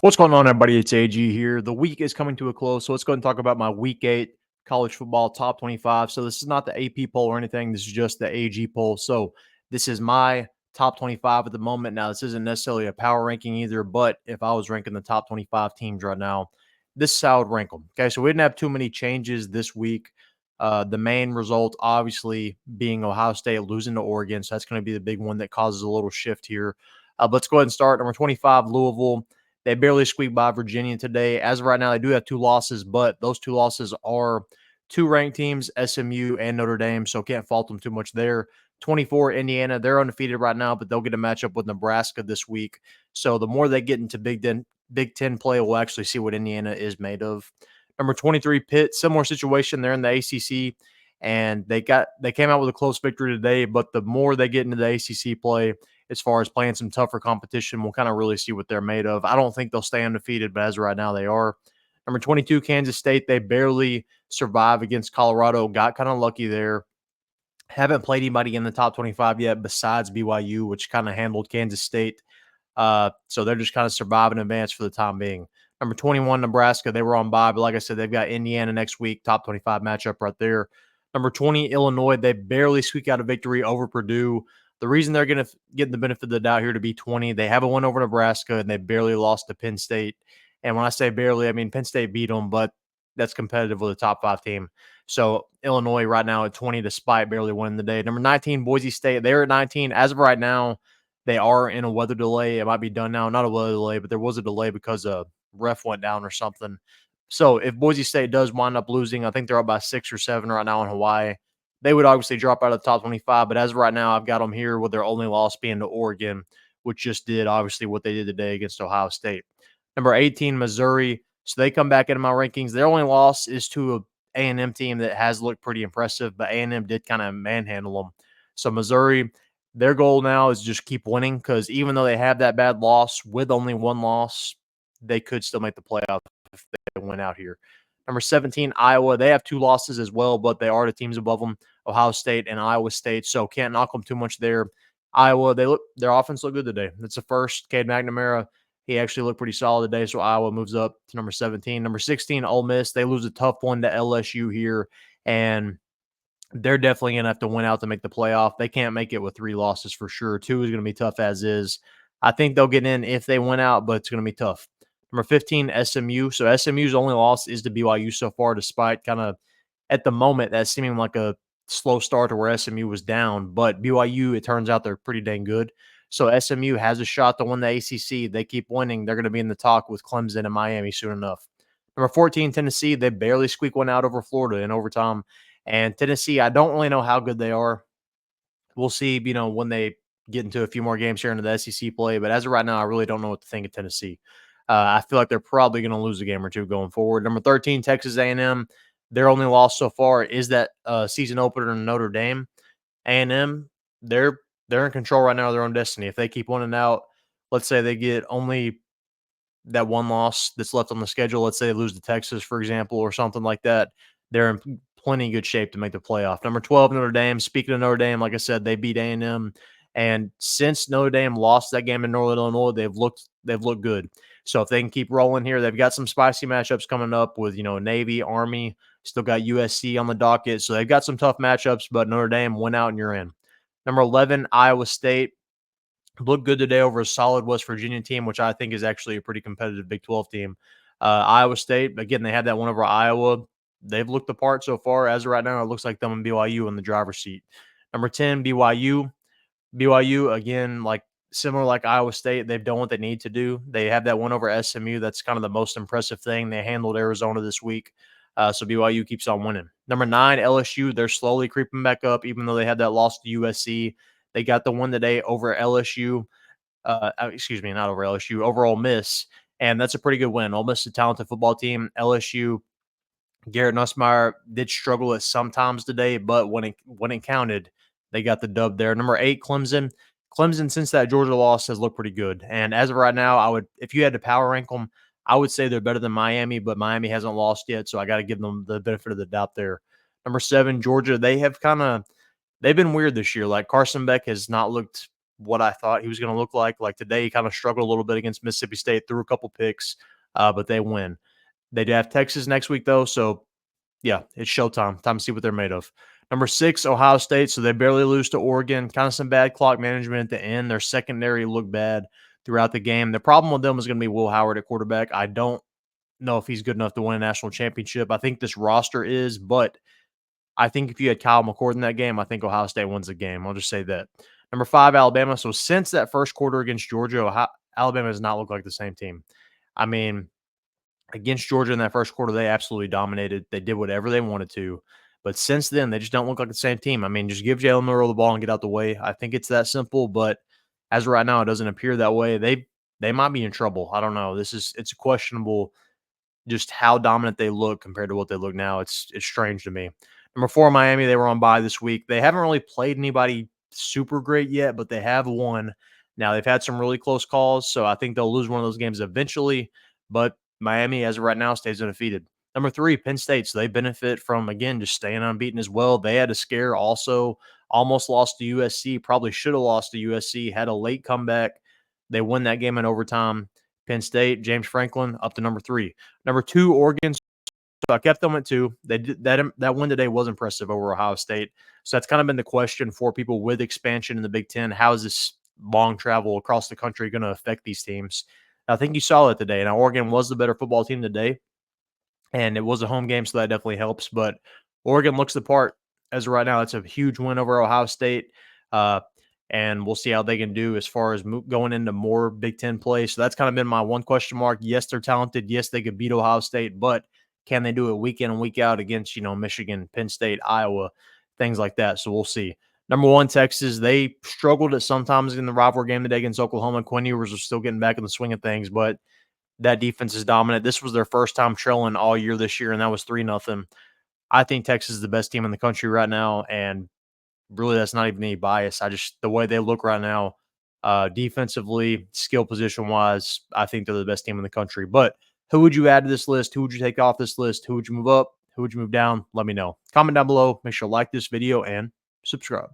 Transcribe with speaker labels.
Speaker 1: What's going on, everybody? It's AG here. The week is coming to a close, so let's go ahead and talk about my Week 8 college football top 25. So this is not the AP poll or anything. This is just the AG poll. So this is my top 25 at the moment. Now, this isn't necessarily a power ranking either, but if I was ranking the top 25 teams right now, this is how I would rank them. Okay, so we didn't have too many changes this week. The main result, obviously, being Ohio State losing to Oregon. So that's going to be the big one that causes a little shift here. Let's go ahead and start. Number 25, Louisville. They barely squeaked by Virginia today. As of right now, they do have 2 losses, but those 2 losses are 2 ranked teams, SMU and Notre Dame, so can't fault them too much there. 24, Indiana. They're undefeated right now, but they'll get a matchup with Nebraska this week. So the more they get into Big Ten play, we'll actually see what Indiana is made of. Number 23, Pitt. Similar situation. They're in the ACC, and they came out with a close victory today, but the more they get into the ACC play, as far as playing some tougher competition, we'll kind of really see what they're made of. I don't think they'll stay undefeated, but as of right now, they are. Number 22, Kansas State. They barely survived against Colorado. Got kind of lucky there. Haven't played anybody in the top 25 yet besides BYU, which kind of handled Kansas State. So they're just kind of surviving in advance for the time being. Number 21, Nebraska. They were on bye, but like I said, they've got Indiana next week. Top 25 matchup right there. Number 20, Illinois. They barely squeak out a victory over Purdue. The reason they're going to get the benefit of the doubt here to be 20, they have a win over Nebraska, and they barely lost to Penn State. And when I say barely, I mean Penn State beat them, but that's competitive with a top 5 team. So Illinois right now at 20, despite barely winning the day. Number 19, Boise State. They're at 19. As of right now, they are in a weather delay. It might be done now. Not a weather delay, but there was a delay because a ref went down or something. So if Boise State does wind up losing, I think they're up by 6 or 7 right now in Hawaii. They would obviously drop out of the top 25, but as of right now, I've got them here with their only loss being to Oregon, which just did obviously what they did today against Ohio State. Number 18, Missouri. So they come back into my rankings. Their only loss is to a A&M team that has looked pretty impressive, but A&M did kind of manhandle them. So Missouri, their goal now is just keep winning because even though they have that bad loss with only 1 loss, they could still make the playoff if they win out here. Number 17, Iowa. They have 2 losses as well, but they are the teams above them, Ohio State and Iowa State, so can't knock them too much there. Iowa, their offense looked good today. It's the first. Cade McNamara, he actually looked pretty solid today, so Iowa moves up to number 17. Number 16, Ole Miss. They lose a tough one to LSU here, and they're definitely going to have to win out to make the playoff. They can't make it with 3 losses for sure. 2 is going to be tough as is. I think they'll get in if they win out, but it's going to be tough. Number 15, SMU. So SMU's only loss is to BYU so far, despite kind of at the moment that seeming like a slow start to where SMU was down. But BYU, it turns out they're pretty dang good. So SMU has a shot to win the ACC. They keep winning. They're going to be in the talk with Clemson and Miami soon enough. Number 14, Tennessee. They barely squeak one out over Florida in overtime. And Tennessee, I don't really know how good they are. We'll see, when they get into a few more games here into the SEC play. But as of right now, I really don't know what to think of Tennessee. I feel like they're probably going to lose a game or 2 going forward. Number 13, Texas A&M. Their only loss so far is that season opener in Notre Dame. A&M, they're in control right now of their own destiny. If they keep winning out, let's say they get only that 1 loss that's left on the schedule. Let's say they lose to Texas, for example, or something like that. They're in plenty good shape to make the playoff. Number 12, Notre Dame. Speaking of Notre Dame, like I said, they beat A&M. And since Notre Dame lost that game in Northern Illinois, they've looked good. So if they can keep rolling here, they've got some spicy matchups coming up with, Navy, Army, still got USC on the docket. So they've got some tough matchups, but Notre Dame went out and you're in. Number 11, Iowa State. Looked good today over a solid West Virginia team, which I think is actually a pretty competitive Big 12 team. Iowa State, again, they had that one over Iowa. They've looked the part so far. As of right now, it looks like them and BYU in the driver's seat. Number 10, BYU. BYU, again, similar like Iowa State, they've done what they need to do. They have that one over SMU. That's kind of the most impressive thing. They handled Arizona this week. So BYU keeps on winning. Number 9, LSU. They're slowly creeping back up, even though they had that loss to USC. They got the win today over LSU. Not over LSU, over Ole Miss. And that's a pretty good win. Ole Miss is a talented football team. LSU, Garrett Nussmeier did struggle at some times today, but when it counted, they got the dub there. Number 8, Clemson. Clemson, since that Georgia loss, has looked pretty good. And as of right now, if you had to power rank them, I would say they're better than Miami, but Miami hasn't lost yet, so I got to give them the benefit of the doubt there. Number 7, Georgia. They've been weird this year. Like Carson Beck has not looked what I thought he was going to look like. Like today, he kind of struggled a little bit against Mississippi State, threw a couple picks, but they win. They do have Texas next week, though. So, yeah, it's showtime. Time to see what they're made of. Number 6, Ohio State. So they barely lose to Oregon. Kind of some bad clock management at the end. Their secondary looked bad throughout the game. The problem with them is going to be Will Howard at quarterback. I don't know if he's good enough to win a national championship. I think this roster is, but I think if you had Kyle McCord in that game, I think Ohio State wins the game. I'll just say that. Number 5, Alabama. So since that first quarter against Georgia, Alabama does not look like the same team. I mean, against Georgia in that first quarter, they absolutely dominated. They did whatever they wanted to. But since then, they just don't look like the same team. I mean, just give Jalen Milroe the ball and get out the way. I think it's that simple. But as of right now, it doesn't appear that way. They might be in trouble. I don't know. It's questionable just how dominant they look compared to what they look now. It's strange to me. Number 4, Miami. They were on bye this week. They haven't really played anybody super great yet, but they have won. Now, they've had some really close calls, so I think they'll lose one of those games eventually. But Miami, as of right now, stays undefeated. Number 3, Penn State. So they benefit from, again, just staying unbeaten as well. They had a scare also, almost lost to USC, probably should have lost to USC, had a late comeback. They win that game in overtime. Penn State, James Franklin, up to number 3. Number 2, Oregon. So I kept them at 2. They did that win today was impressive over Ohio State. So that's kind of been the question for people with expansion in the Big Ten. How is this long travel across the country going to affect these teams? I think you saw that today. Now, Oregon was the better football team today, and it was a home game, so that definitely helps. But Oregon looks the part as of right now. It's a huge win over Ohio State, and we'll see how they can do as far as going into more Big Ten play. So that's kind of been my one question mark. Yes, they're talented. Yes, they could beat Ohio State, but can they do it week in and week out against, Michigan, Penn State, Iowa, things like that? So we'll see. Number 1, Texas. They struggled at sometimes in the rivalry game today against Oklahoma. Quinn Ewers was still getting back in the swing of things, but that defense is dominant. This was their first time trailing all year this year, and that was 3-0. I think Texas is the best team in the country right now, and really that's not even any bias. The way they look right now, defensively, skill position-wise, I think they're the best team in the country. But who would you add to this list? Who would you take off this list? Who would you move up? Who would you move down? Let me know. Comment down below. Make sure to like this video and subscribe.